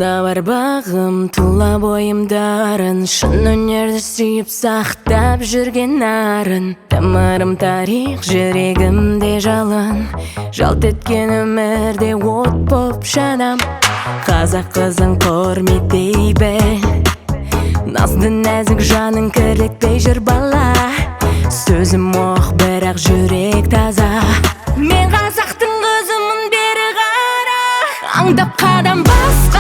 Қолда бар бағым, тұла бойым дарын, шын өнерді сүйіп сақтап жүрген нарын. Тамырым тарих, жүрегімде жалын, жалт еткен өмірде от боп жанам. Қазақ қызын құрметтей біл, назды нәзік жанын кірлетпей жүр бала. Сөзім оқ, бірақ жүрек таза. Мен қазақтың қызымын, бері қара, аңдап қадам бас.